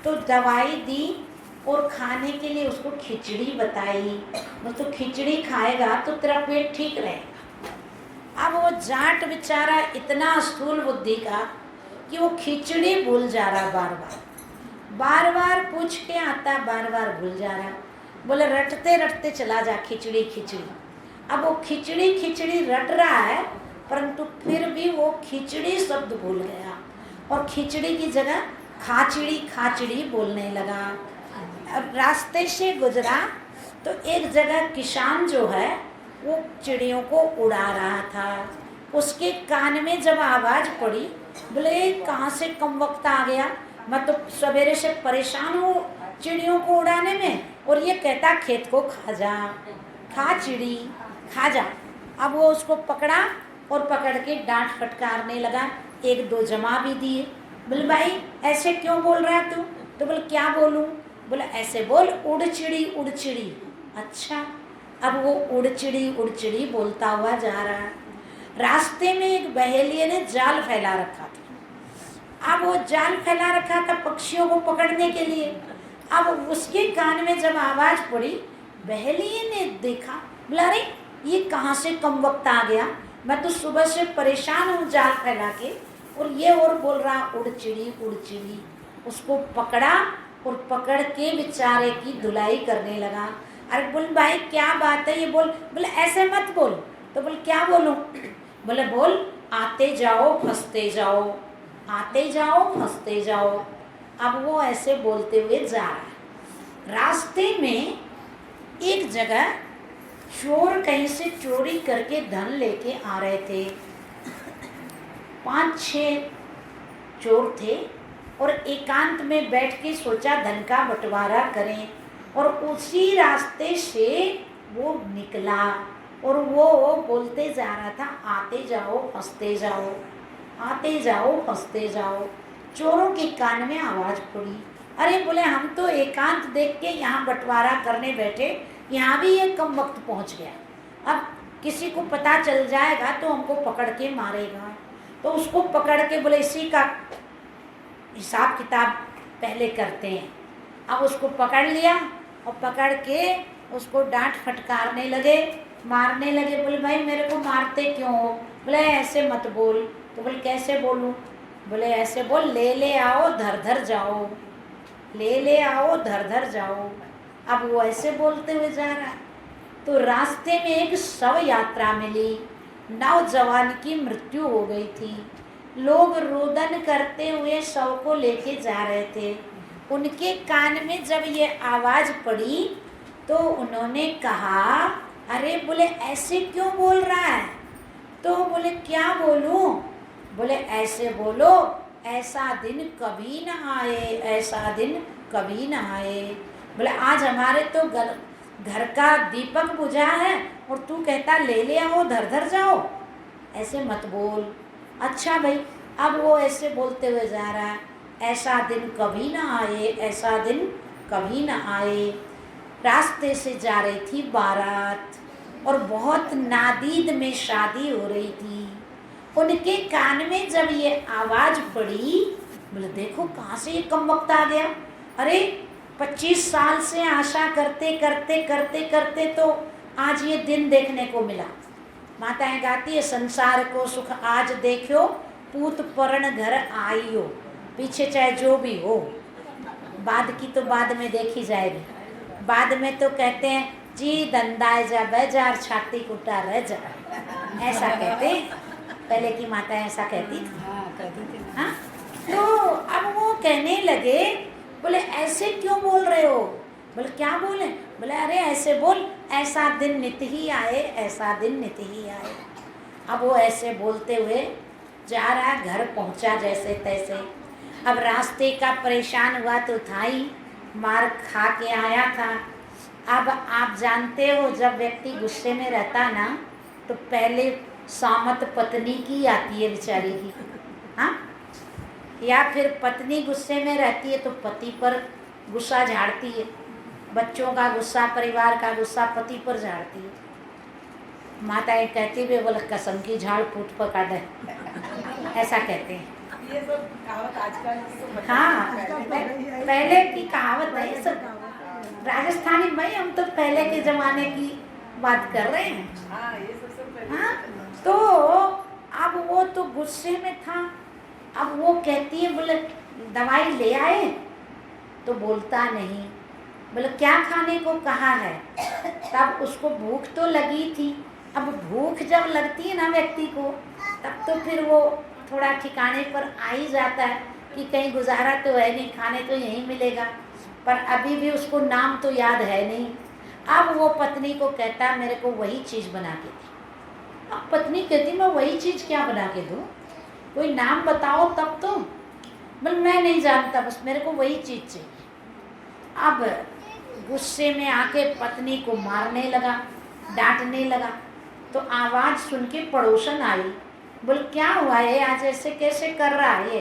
तो दवाई दी और खाने के लिए उसको खिचड़ी बताई। वो तो खिचड़ी खाएगा तो तेरा पेट ठीक रहेगा। अब वो जाट बेचारा इतना स्थूल बुद्धि का कि वो खिचड़ी भूल जा रहा, बार बार पूछ के आता, बार बार भूल जा रहा। बोले रटते रटते चला जा, खिचड़ी खिचड़ी। अब वो खिचड़ी खिचड़ी रट रहा है, परंतु फिर भी वो खिचड़ी शब्द भूल गया और खिचड़ी की जगह खाचड़ी खाचड़ी बोलने लगा। अब रास्ते से गुजरा तो एक जगह किसान जो है वो चिड़ियों को उड़ा रहा था। उसके कान में जब आवाज़ पड़ी, बोले कहाँ से कम वक्त आ गया, मैं तो सवेरे से परेशान हूँ चिड़ियों को उड़ाने में, और ये कहता खेत को खा जा, खा चिड़ी खा जा। अब वो उसको पकड़ा और पकड़ के डांट फटकारने लगा। एक दो जमा भी दिए। बोले भाई ऐसे क्यों बोल रहा है तू? तो बोले क्या बोलूँ? बोले ऐसे बोल, उड़ चिड़ी उड़ चिड़ी। अच्छा, अब वो उड़चिड़ी बोलता हुआ जा रहा है। रास्ते में एक बहेलिये ने जाल फैला रखा था। अब वो जाल फैला रखा था पक्षियों को पकड़ने के लिए। अब उसके कान में जब आवाज पड़ी, बहेलिये ने देखा, बोला अरे ये कहाँ से कम वक्त आ गया, मैं तो सुबह से परेशान हूँ जाल फैला के, और ये और बोल रहा उड़चिड़ी। उसको पकड़ा और पकड़ के बेचारे की धुलाई करने लगा। अरे बोल भाई क्या बात है, ये बोले ऐसे मत बोल। तो बोल क्या बोलूं? बोले बोल आते जाओ फंसते जाओ, आते जाओ फंसते जाओ। अब वो ऐसे बोलते हुए जा रहा है। रास्ते में एक जगह चोर कहीं से चोरी करके धन लेके आ रहे थे। 5-6 चोर थे और एकांत में बैठ के सोचा धन का बंटवारा करें, और उसी रास्ते से वो निकला और वो बोलते जा रहा था आते जाओ फंसते जाओ, आते जाओ फंसते जाओ। चोरों के कान में आवाज पड़ी, अरे बोले हम तो एकांत देख के यहाँ बंटवारा करने बैठे, यहाँ भी ये कम वक्त पहुँच गया, अब किसी को पता चल जाएगा तो हमको पकड़ के मारेगा। तो उसको पकड़ के बोले इसी का हिसाब किताब पहले करते हैं। अब उसको पकड़ लिया और पकड़ के उसको डांट फटकारने लगे, मारने लगे। बोले भाई मेरे को मारते क्यों हो? बोले ऐसे मत बोल। तो बोले कैसे बोलूं? बोले ऐसे बोल ले आओ धर धर जाओ, ले आओ धर धर जाओ। अब वो ऐसे बोलते हुए जा रहा। तो रास्ते में एक शव यात्रा मिली, नौजवान की मृत्यु हो गई थी। लोग रोदन करते हुए शव को लेके जा रहे थे। उनके कान में जब ये आवाज़ पड़ी तो उन्होंने कहा अरे बोले ऐसे क्यों बोल रहा है? तो बोले क्या बोलूं? बोले ऐसे बोलो ऐसा दिन कभी न आए, ऐसा दिन कभी न आए। बोले आज हमारे तो घर का दीपक बुझा है और तू कहता ले आओ धर धर जाओ, ऐसे मत बोल। अच्छा भाई, अब वो ऐसे बोलते हुए जा रहा है ऐसा दिन कभी ना आए, ऐसा दिन कभी ना आए। रास्ते से जा रही थी बारात और बहुत नादीद में शादी हो रही थी। उनके कान में जब ये आवाज़ पड़ी, बोले देखो कहाँ से ये कम वक्त आ गया। अरे 25 साल से आशा करते करते करते करते तो आज ये दिन देखने को मिला। माताएं गाती है संसार को सुख आज देखियो, पूत परण घर आइयो। पीछे चाहे जो भी हो, बाद की तो बाद में देखी जाएगी। बाद में तो कहते हैं जी धंधाए जा बेजार छाती कुटा रह जा, ऐसा कहते हैं। पहले की माताएं ऐसा कहती थी। हाँ, तो अब वो कहने लगे बोले ऐसे क्यों बोल रहे हो? बोले क्या बोले? बोले अरे ऐसे बोल ऐसा दिन नित ही आए, ऐसा दिन नित ही आए। अब वो ऐसे बोलते हुए जा रहा, घर पहुंचा जैसे तैसे। अब रास्ते का परेशान हुआ तो था ही, मार खा के आया था। अब आप जानते हो जब व्यक्ति गुस्से में रहता ना तो पहले सामत पत्नी की आती है बेचारी की, हाँ, या फिर पत्नी गुस्से में रहती है तो पति पर गुस्सा झाड़ती है, बच्चों का गुस्सा, परिवार का गुस्सा पति पर झाड़ती है। माताएं कहती भी बोले कसम की झाड़ फूट पर काट है, ऐसा कहते हैं। ये सब कहावत आजकल की तो हाँ, पहले की कहावत है ये सब राजस्थानी में। हम तो पहले के जमाने की बात कर रहे हैं। हाँ, ये सब पहले। हाँ, तो अब वो तो गुस्से में था। अब वो कहती है बोले दवाई ले आए, तो बोलता नहीं। बोले क्या खाने को कहा है? तब उसको भूख तो लगी थी। अब भूख जब लगती है ना व्यक्ति को, तब तो फिर वो थोड़ा ठिकाने पर आ ही जाता है कि कहीं गुजारा तो है नहीं, खाने तो यहीं मिलेगा। पर अभी भी उसको नाम तो याद है नहीं। अब वो पत्नी को कहता मेरे को वही चीज़ बना के दी। अब पत्नी कहती मैं वही चीज़ क्या बना के दूँ, कोई नाम बताओ तब तो। बोले मैं नहीं जानता, बस मेरे को वही चीज़ चाहिए। अब गुस्से में आके पत्नी को मारने लगा, डांटने लगा। तो आवाज़ सुन के पड़ोसन आई। बोले क्या हुआ है, आज ऐसे कैसे कर रहा है ये?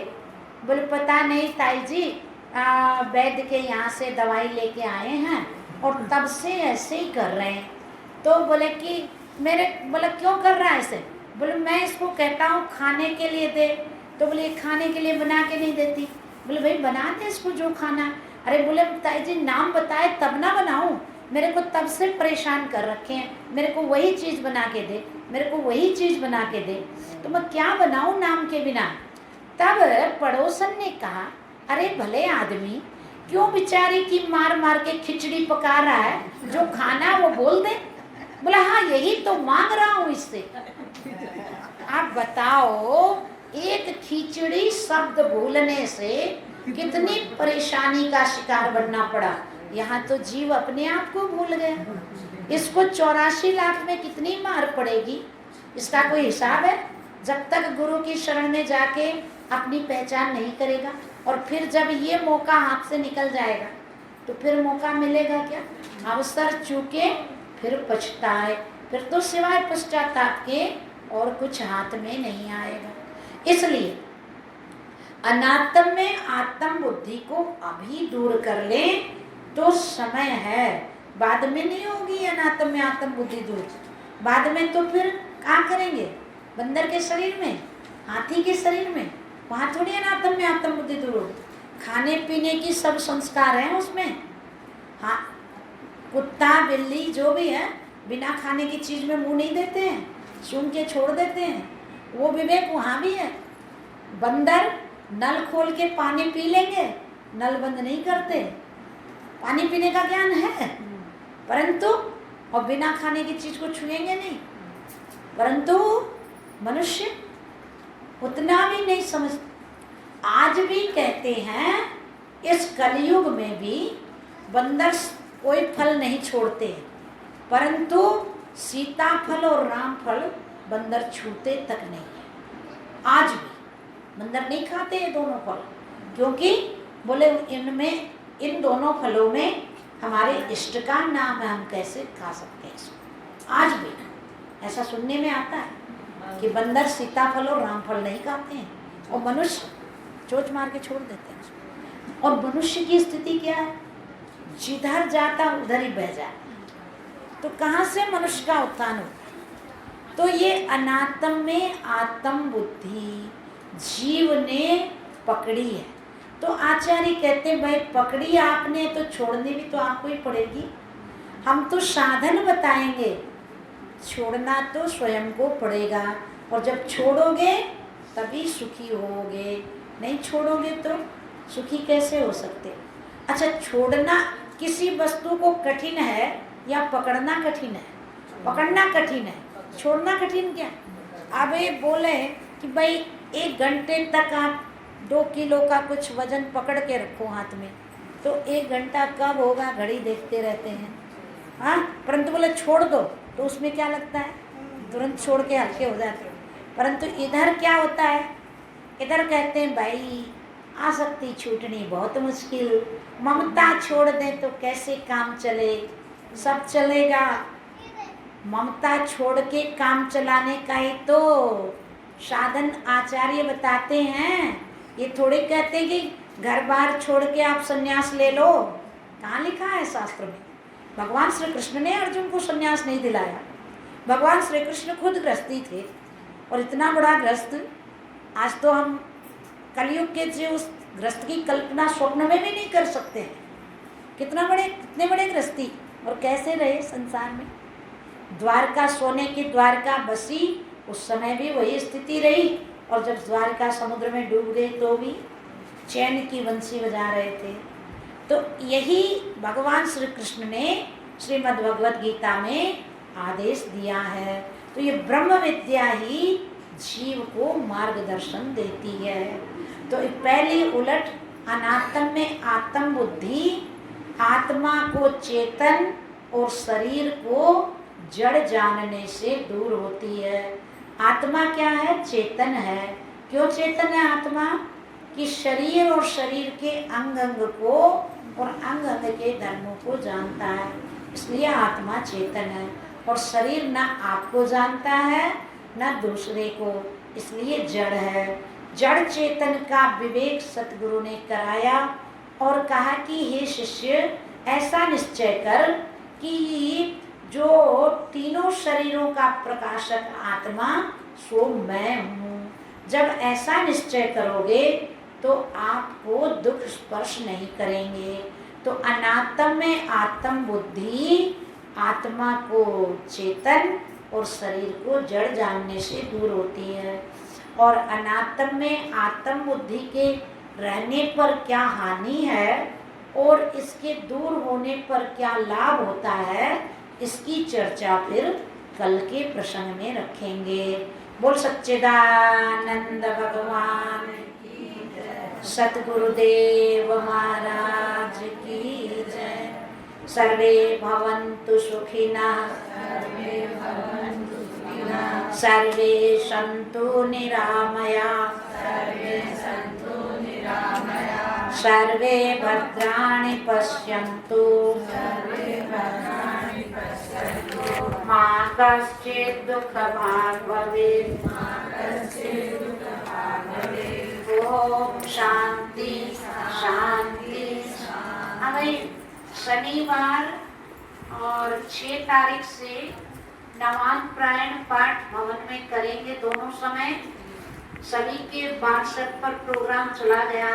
बोले पता नहीं ताई जी, वैद्य के यहाँ से दवाई लेके आए हैं और तब से ऐसे ही कर रहे हैं। तो बोले कि मेरे, बोला क्यों कर रहा है ऐसे? बोले मैं इसको कहता हूँ खाने के लिए दे, तो बोले खाने के लिए बना के नहीं देती। बोले भाई बना दे इसको जो खाना है। अरे बोले ताई जी नाम बताए तब ना बनाऊं, मेरे को तब से परेशान कर रखे हैं, मेरे को वही चीज़ बना के दे, मेरे को वही चीज़ बना के दे, तो मैं क्या बनाऊं नाम के बिना। तब पड़ोसन ने कहा अरे भले आदमी, क्यों बेचारी की मार मार के खिचड़ी पका रहा है, जो खाना वो बोल दे। बोला हाँ यही तो मांग रहा हूँ इससे। आप बताओ एक खिचड़ी शब्द भूलने से कितनी परेशानी का शिकार बनना पड़ा। यहाँ तो जीव अपने आप को भूल गया। इसको 84 लाख में कितनी मार पड़ेगी, इसका कोई हिसाब है? जब तक गुरु की शरण में जाके अपनी पहचान नहीं करेगा, और फिर जब ये मौका हाथ से निकल जाएगा तो फिर मौका मिलेगा क्या? अवसर चूके फिर पछताए, फिर तो सिवाय पश्चाताप के और कुछ हाथ में नहीं आएगा। इसलिए अनात्म में आत्म बुद्धि को अभी दूर कर ले तो समय है, बाद में नहीं होगी अनात्म में आत्म बुद्धि दूर। बाद में तो फिर क्या करेंगे? बंदर के शरीर में, हाथी के शरीर में, वहाँ थोड़ी अनात्म में आत्म बुद्धि दूर होगी। खाने पीने की सब संस्कार हैं उसमें। हाँ, कुत्ता बिल्ली जो भी है बिना खाने की चीज़ में मुंह नहीं देते हैं, सूंघ के छोड़ देते हैं, वो विवेक वहाँ भी है। बंदर नल खोल के पानी पी लेंगे, नल बंद नहीं करते, पानी पीने का ज्ञान है, परंतु और बिना खाने की चीज़ को छुएंगे नहीं। परंतु मनुष्य उतना भी नहीं समझ। आज भी कहते हैं इस कलयुग में भी बंदर कोई फल नहीं छोड़ते, परंतु सीताफल और रामफल बंदर छूते तक नहीं है। आज भी बंदर नहीं खाते ये दोनों फल, क्योंकि बोले इनमें, इन दोनों फलों में हमारे इष्ट का नाम है, हम कैसे खा सकते हैं इसको। आज भी ऐसा सुनने में आता है कि बंदर सीताफल और रामफल नहीं खाते हैं, और मनुष्य चोट मार के छोड़ देते हैं। और मनुष्य की स्थिति क्या है? जिधर जाता उधर ही बह जाता। तो कहाँ से मनुष्य का उत्थान होता? तो ये अनात्म में आत्म बुद्धि जीव ने पकड़ी है। तो आचार्य कहते हैं भाई पकड़ी आपने तो छोड़नी भी तो आपको ही पड़ेगी। हम तो साधन बताएंगे, छोड़ना तो स्वयं को पड़ेगा, और जब छोड़ोगे तभी सुखी होगे, नहीं छोड़ोगे तो सुखी कैसे हो सकते? अच्छा, छोड़ना किसी वस्तु को कठिन है या पकड़ना कठिन है? पकड़ना कठिन है, छोड़ना कठिन क्या? अब ये बोले कि भाई 1 घंटे तक आप 2 किलो का कुछ वजन पकड़ के रखो हाथ में, तो 1 घंटा कब होगा घड़ी देखते रहते हैं, हाँ। परंतु बोले छोड़ दो तो उसमें क्या लगता है, तुरंत छोड़ के हल्के हो जाते हैं। परंतु इधर क्या होता है? इधर कहते हैं भाई आसक्ति छूटनी बहुत मुश्किल, ममता छोड़ दें तो कैसे काम चले, सब चलेगा। ममता छोड़ के काम चलाने का ही तो साधन आचार्य बताते हैं। ये थोड़े कहते हैं कि घर बार छोड़ के आप संन्यास ले लो, कहाँ लिखा है शास्त्र में? भगवान श्री कृष्ण ने अर्जुन को संन्यास नहीं दिलाया। भगवान श्री कृष्ण खुद गृहस्थी थे, और इतना बड़ा गृहस्थ आज तो हम कलयुग के जो उस गृहस्थ की कल्पना स्वप्न में भी नहीं कर सकते हैं। कितने बड़े गृहस्थी, और कैसे रहे संसार में। द्वारका, सोने की द्वारका बसी, उस समय भी वही स्थिति रही, और जब द्वारका समुद्र में डूब गई तो भी चैन की बंसी बजा रहे थे। तो यही भगवान श्री कृष्ण ने श्रीमद् भगवद गीता में आदेश दिया है। तो ये ब्रह्म विद्या ही जीव को मार्गदर्शन देती है। तो पहली उलट अनात्म में आत्म बुद्धि आत्मा को चेतन और शरीर को जड़ जानने से दूर होती है। आत्मा क्या है? चेतन है। क्यों चेतन है आत्मा? कि शरीर और शरीर के अंग अंग को और अंग अंग के धर्मों को जानता है, इसलिए आत्मा चेतन है। और शरीर ना आपको जानता है ना दूसरे को, इसलिए जड़ है। जड़ चेतन का विवेक सतगुरु ने कराया और कहा कि हे शिष्य, ऐसा निश्चय कर कि जो तीनों शरीरों का प्रकाशक आत्मा सो मैं हूँ। जब ऐसा निश्चय करोगे तो आपको दुख स्पर्श नहीं करेंगे। तो अनात्म में आत्म बुद्धि आत्मा को चेतन और शरीर को जड़ जानने से दूर होती है। और अनात्म में आत्म बुद्धि के रहने पर क्या हानि है और इसके दूर होने पर क्या लाभ होता है, इसकी चर्चा फिर कल के प्रसंग में रखेंगे। बोल सच्चिदानंद भगवान की जय, सतगुरुदेव महाराज की जय। सर्वे भवन्तु सुखिनः, सर्वे सन्तु निरामयाः, सर्वे भद्राणि पश्यन्तु, मा कश्चित् दुःखभाग् भवेत्। ओम शांति शांति। हमें शनिवार और 6 तारीख से नवान प्रायण पाठ भवन में करेंगे दोनों समय। सभी के व्हाट्सएप पर प्रोग्राम चला गया।